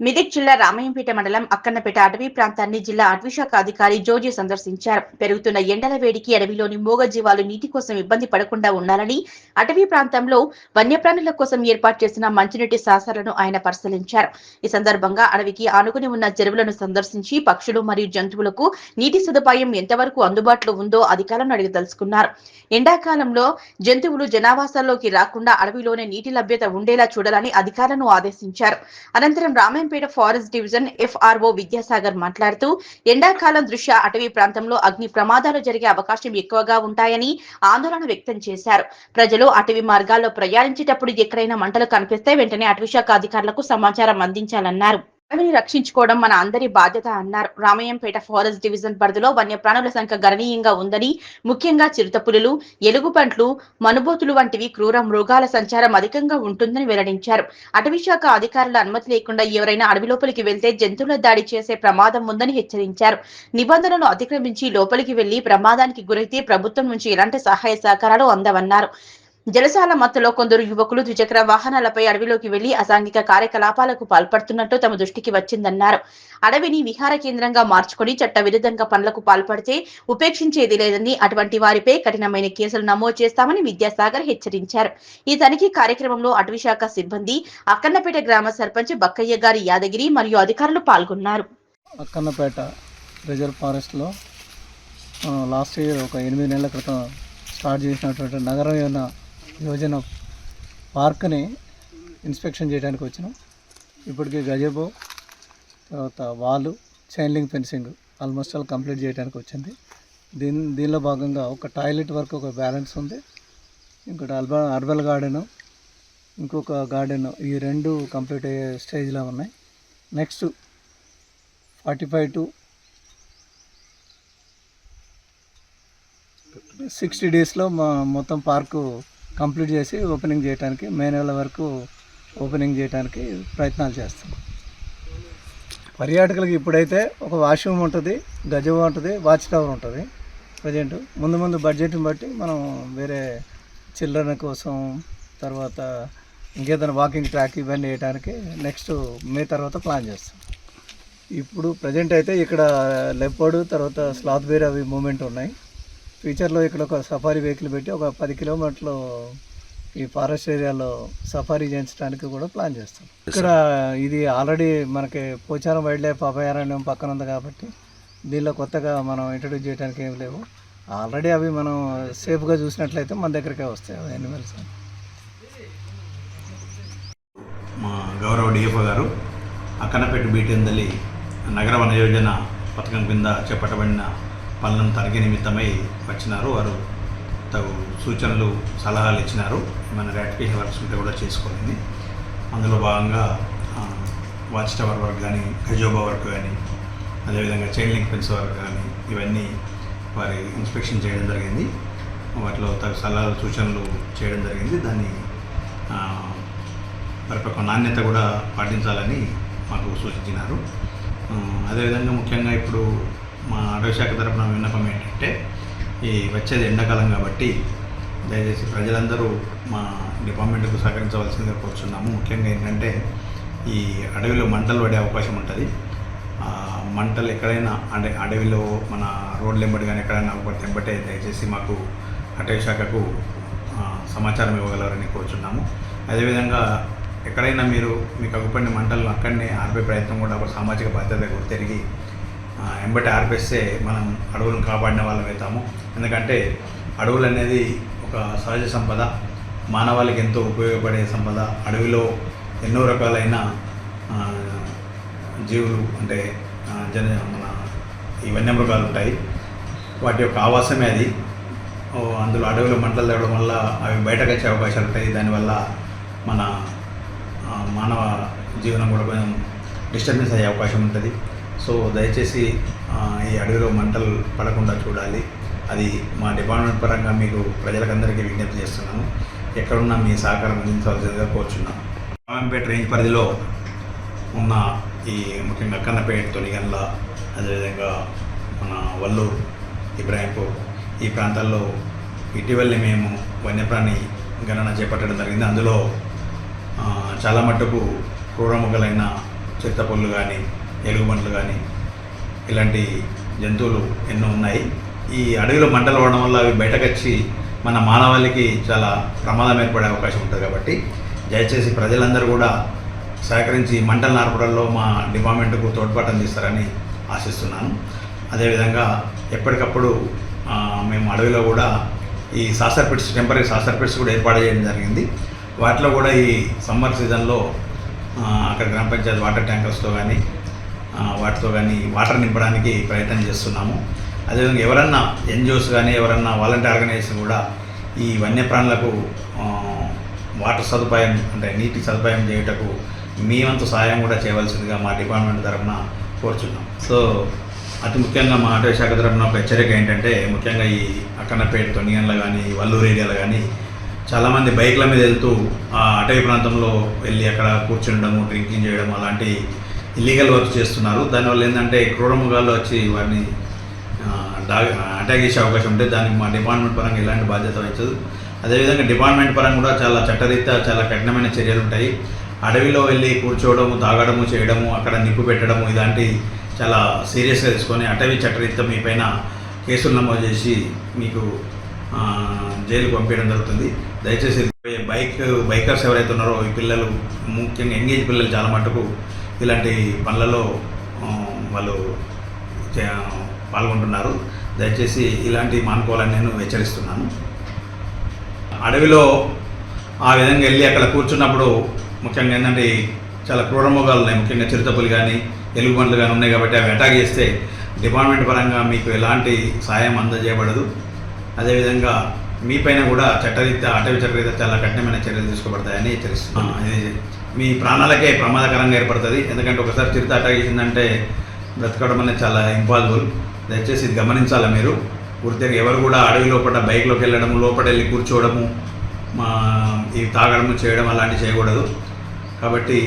మెదక్ జిల్లా రామయ్యంపేట మండలం అక్కన్నపేట అటవీ ప్రాంతాన్ని జిల్లా అటవీశాఖ అధికారి జోజీ సందర్శించారు. పెరుగుతున్న ఎండల వేడికి అడవిలోని మూగజీవాలు నీటి కోసం ఇబ్బంది పడకుండా ఉండాలని అటవీ ప్రాంతంలో వన్యప్రాణుల కోసం ఏర్పాటు చేసిన మంచినీటి సాసలను ఆయన పరిశీలించారు. ఈ సందర్భంగా అడవికి ఆనుకుని ఉన్న చెరువులను సందర్శించి పక్షులు మరియు జంతువులకు నీటి సదుపాయం ఎంతవరకు అందుబాటులో ఉందో అధికారులను అడిగి తెలుసుకున్నారు. ఎండాకాలంలో జంతువులు జనావాసాల్లోకి రాకుండా అడవిలోనే నీటి లభ్యత ఉండేలా చూడాలని అధికారులను ఆదేశించారు. అనంతరం Ramayampet forest division FRO Vidyasagar మాట్లాడుతూ ఎండాకాలం దృష్ట్యా అటవీ ప్రాంతంలో అగ్ని ప్రమాదాలు జరిగే అవకాశం ఎక్కువగా ఉంటాయని ఆందోళన వ్యక్తం చేశారు. ప్రజలు అటవీ మార్గాల్లో ప్రయాణించేటప్పుడు ఎక్కడైనా మంటలు కనిపిస్తే వెంటనే అటవీశాఖ అధికారులకు సమాచారం అందించాలన్నారు. అడవిని రక్షించుకోవడం మన అందరి బాధ్యత అన్నారు. రామయ్యంపేట ఫారెస్ట్ డివిజన్ పరిధిలో వన్యప్రాణుల సంఖ్య గణనీయంగా ఉందని, ముఖ్యంగా చిరుతపులులు, ఎలుగుబంట్లు, మనుబోతులు వంటివి క్రూర మృగాల సంచారం అధికంగా ఉంటుందని వెల్లడించారు. అటవీశాఖ అధికారుల అనుమతి లేకుండా ఎవరైనా అడవి లోపలికి వెళ్తే జంతువుల దాడి చేసే ప్రమాదం ఉందని హెచ్చరించారు. నిబంధనలు అతిక్రమించి లోపలికి వెళ్లి ప్రమాదానికి గురైతే ప్రభుత్వం నుంచి ఎలాంటి సహాయ సహకారాలు అందవన్నారు. జలసాల మత్తులో కొందరు యువకులు ద్విచక్ర వాహనాలపై అడవిలోకి వెళ్లి అసాంఘిక కార్యకలాపాలకు పాల్పడుతున్నట్టు తమ దృష్టికి వచ్చిందన్నారు. అడవిని విహార కేంద్రంగా మార్చుకుని చట్ట విరుద్ధంగా పనులకు పాల్పడితే ఉపేక్షించేది లేదని, అటువంటి వారిపై కఠినమైన కేసులు నమోదు చేస్తామని విద్యాసాగర్ హెచ్చరించారు. ఈ తనిఖీ కార్యక్రమంలో అటవీశాఖ సిబ్బంది, అక్కన్నపేట గ్రామ సర్పంచ్ బక్కయ్య గారి యాదగిరి మరియు అధికారులు పాల్గొన్నారు. అక్కన్నపేట రిజర్వ్ ఫారెస్ట్లో లాస్ట్ ఇయర్ ఒక 8 నెలల క్రితం స్టార్ట్ చేసినటువంటి నగర యోజన పార్క్ని ఇన్స్పెక్షన్ చేయడానికి వచ్చినాం. ఇప్పటికీ గజబో, తర్వాత వాలు, chain link fencing almost all complete చేయడానికి వచ్చింది. దీనిలో భాగంగా ఒక టాయిలెట్ వర్క్, ఒక బ్యాలెన్స్ ఉంది. ఇంకోటి అర్బల్ గార్డెను, ఇంకొక గార్డెన్, ఈ 2 కంప్లీట్ అయ్యే స్టేజ్లో ఉన్నాయి. నెక్స్ట్ 45 to 60 డేస్లో మొత్తం పార్కు కంప్లీట్ చేసి ఓపెనింగ్ చేయడానికి, మే నెల వరకు ఓపెనింగ్ చేయడానికి ప్రయత్నాలు చేస్తాం. పర్యాటకులకు ఇప్పుడైతే ఒక వాష్రూమ్ ఉంటుంది, గజబ ఉంటుంది, వాచ్ టవర్ ఉంటుంది. ప్రజెంట్ ముందు బడ్జెట్ని బట్టి మనం వేరే చిల్డ్రన్ కోసం, తర్వాత ఇంకేదైనా వాకింగ్ ట్రాక్ ఇవన్నీ వేయడానికి నెక్స్ట్ మే తర్వాత ప్లాన్ చేస్తాం. ఇప్పుడు ప్రజెంట్ అయితే ఇక్కడ లెపర్డ్, తర్వాత స్లాత్ బేర్ అవి మూమెంట్ ఉన్నాయి. ఫ్యూచర్లో ఇక్కడ ఒక సఫారీ వెహికల్ పెట్టి ఒక 10 కిలోమీటర్లు ఈ ఫారెస్ట్ ఏరియాలో సఫారీ చేయించడానికి కూడా ప్లాన్ చేస్తాం. ఇక్కడ ఇది ఆల్రెడీ మనకి పోచారం వైల్డ్ లైఫ్ అభయారణ్యం పక్కన ఉంది కాబట్టి దీనిలో కొత్తగా మనం ఇంట్రడ్యూస్ చేయడానికి ఏం లేవు. ఆల్రెడీ అవి మనం సేఫ్గా చూసినట్లయితే మన దగ్గరికే వస్తాయి యానిమల్స్. మా గౌరవ డిఎఫ్ఓ గారు అక్కన్నపేట బీటెందలి నగర వన యోజన పథకం కింద చేపట్టబడిన పనులను తనిఖీ నిమిత్తమై వచ్చినారు. వారు తగు సూచనలు, సలహాలు ఇచ్చినారు. మన ర్యాటిఫికేషన్ వర్క్స్ ఉంటే కూడా చేసుకోవాలి. అందులో భాగంగా వాచ్ టవర్ వర్క్ కానీ, గజోబా వర్క్ కానీ, అదేవిధంగా చైన్ లింక్ ఫెన్స్ వర్క్ కానీ, ఇవన్నీ వారి ఇన్స్పెక్షన్ చేయడం జరిగింది. వాటిలో తగు సలహాలు, సూచనలు చేయడం జరిగింది. దాన్ని పరిపక్వ నాణ్యత కూడా పాటించాలని మాకు సూచించినారు. అదేవిధంగా ముఖ్యంగా ఇప్పుడు మా అటవీశాఖ తరపున విన్నపం ఏంటంటే, ఈ వచ్చేది ఎండాకాలం కాబట్టి దయచేసి ప్రజలందరూ మా డిపార్ట్మెంట్కు సహకరించవలసిందిగా కోరుచున్నాము. ముఖ్యంగా ఏంటంటే, ఈ అడవిలో మంటలు పడే అవకాశం ఉంటుంది. మంటలు ఎక్కడైనా అంటే అడవిలో మన రోడ్లు వెంబడి కానీ ఎక్కడైనా వెంబటే దయచేసి మాకు అటవీశాఖకు సమాచారం ఇవ్వగలరని కోరుచున్నాము. అదేవిధంగా ఎక్కడైనా మీకు అగుపడిన మంటలను అక్కడనే ఆర్పే ప్రయత్నం కూడా ఒక సామాజిక బాధ్యత గుర్తెరిగి వెంబటి ఆర్పేస్తే మనం అడవులను కాపాడిన వాళ్ళం అవుతాము. ఎందుకంటే అడవులు అనేది ఒక సహజ సంపద, మానవాళికి ఎంతో ఉపయోగపడే సంపద. అడవిలో ఎన్నో రకాలైన జీవులు అంటే మన ఈ వన్యమృగాలు ఉంటాయి. వాటి యొక్క ఆవాసమే అది. అందులో అడవిలో మంటలు తేవడం వల్ల అవి బయటకు వచ్చే అవకాశాలు ఉంటాయి. దానివల్ల మన మానవ జీవనం కూడా కొంచెం డిస్టర్బెన్స్ అయ్యే అవకాశం ఉంటుంది. సో దయచేసి ఈ అడవిలో మంటలు పడకుండా చూడాలి. అది మా డిపార్ట్మెంట్ పరంగా మీకు ప్రజలకందరికీ విజ్ఞప్తి చేస్తున్నాము. ఎక్కడున్నా మీ సహకారం అందించవలసిందిగా కోరుచున్నాం. రామయ్యంపేట రేంజ్ పరిధిలో ఉన్న ఈ ముఖ్యంగా అక్కన్నపేట, తొలిగండ్ల, అదేవిధంగా మన వల్లూరు, ఇబ్రాహీంపూర్ ఈ ప్రాంతాల్లో ఇటీవలే మేము వన్యప్రాణి గణన చేపట్టడం జరిగింది. అందులో చాలా మట్టుకు క్రూరముగలైన చిరుతపుళ్ళు కానీ, ఎలుగుబంట్లు కానీ ఇలాంటి జంతువులు ఎన్నో ఉన్నాయి. ఈ అడవిలో మంటలు పడడం వల్ల అవి బయటకు వచ్చి మన మానవాళికి చాలా ప్రమాదం ఏర్పడే అవకాశం ఉంటుంది. కాబట్టి దయచేసి ప్రజలందరూ కూడా సహకరించి మంటలు నార్పడంలో మా డిపార్ట్మెంట్కు తోడ్పాటు తీస్తారని ఆశిస్తున్నాను. అదేవిధంగా ఎప్పటికప్పుడు మేము అడవిలో కూడా ఈ saucer pits, temporary saucer pits కూడా ఏర్పాటు చేయడం జరిగింది. వాటిలో కూడా ఈ సమ్మర్ సీజన్లో అక్కడ గ్రామ పంచాయతీ వాటర్ ట్యాంకర్స్తో కానీ వాటితో కానీ వాటర్ నింపడానికి ప్రయత్నం చేస్తున్నాము. అదేవిధంగా ఎవరన్నా ఎన్జిఓస్ కానీ ఎవరన్నా వాలంటీర్ ఆర్గనైజేషన్ కూడా ఈ వన్యప్రాణులకు వాటర్ సదుపాయం అంటే నీటి సదుపాయం చేయుటకు మీ వంతు సహాయం కూడా చేయవలసిందిగా మా డిపార్ట్మెంట్ తరఫున కోరుచున్నాం. సో అతి ముఖ్యంగా మా అటవీ శాఖ తరఫున ఒక హెచ్చరిక ఏంటంటే, ముఖ్యంగా ఈ అక్కన్నపేట, తొనిగన్ల కానీ వల్లూరు ఏరియాలో కానీ చాలామంది బైక్ల మీద వెళ్తూ ఆ అటవీ ప్రాంతంలో వెళ్ళి అక్కడ కూర్చుండడము, డ్రింకింగ్ చేయడం అలాంటి ఇల్లీగల్ వర్క్ చేస్తున్నారు. దానివల్ల ఏంటంటే క్రూరమృగాలు వచ్చి వారిని అటాక్ చేసే అవకాశం ఉంటే దానికి మా డిపార్ట్మెంట్ పరంగా ఎలాంటి బాధ్యత వహించదు. అదేవిధంగా డిపార్ట్మెంట్ పరంగా కూడా చాలా చట్టరీత్యా చాలా కఠినమైన చర్యలు ఉంటాయి. అడవిలో వెళ్ళి కూర్చోవడము, తాగడము, చేయడము, అక్కడ నిప్పు పెట్టడము ఇలాంటి చాలా సీరియస్గా తీసుకొని అటవీ చట్టరీత్యా మీ పైన కేసులు నమోదు చేసి మీకు జైలుకు పంపించడం జరుగుతుంది. దయచేసి బైకర్స్ ఎవరైతే ఉన్నారో ఈ పిల్లలు, ముఖ్యంగా ఎంగేజ్ పిల్లలు చాలా మటుకు ఇలాంటి పనులలో వాళ్ళు పాల్గొంటున్నారు. దయచేసి ఇలాంటి మానుకోవాలని నేను హెచ్చరిస్తున్నాను. అడవిలో ఆ విధంగా వెళ్ళి అక్కడ కూర్చున్నప్పుడు ముఖ్యంగా ఏంటంటే చాలా క్రూరమృగాలు ఉన్నాయి. ముఖ్యంగా చిరుతపులు కానీ ఎలుగుబంట్లు కానీ ఉన్నాయి. కాబట్టి అవి అటాక్ చేస్తే డిపార్ట్మెంట్ పరంగా మీకు ఎలాంటి సాయం అందజేయబడదు. అదేవిధంగా మీ పైన కూడా చట్టరీత్యా అటవీ చట్టరీత్యా చాలా కఠినమైన చర్యలు తీసుకోబడతాయని హెచ్చరిస్తున్నాను. ఇది మీ ప్రాణాలకే ప్రమాదకరంగా ఏర్పడుతుంది. ఎందుకంటే ఒకసారి చిరుత అటాక్ చేసిందంటే బ్రతకడం అనేది చాలా ఇంపాసిబుల్. దయచేసి ఇది గమనించాలి మీరు. పూర్తిగా ఎవరు కూడా అడవి లోపల బైక్లోకి వెళ్ళడము, లోపల వెళ్ళి కూర్చోవడము, ఇవి తాగడము, చేయడం అలాంటివి చేయకూడదు. కాబట్టి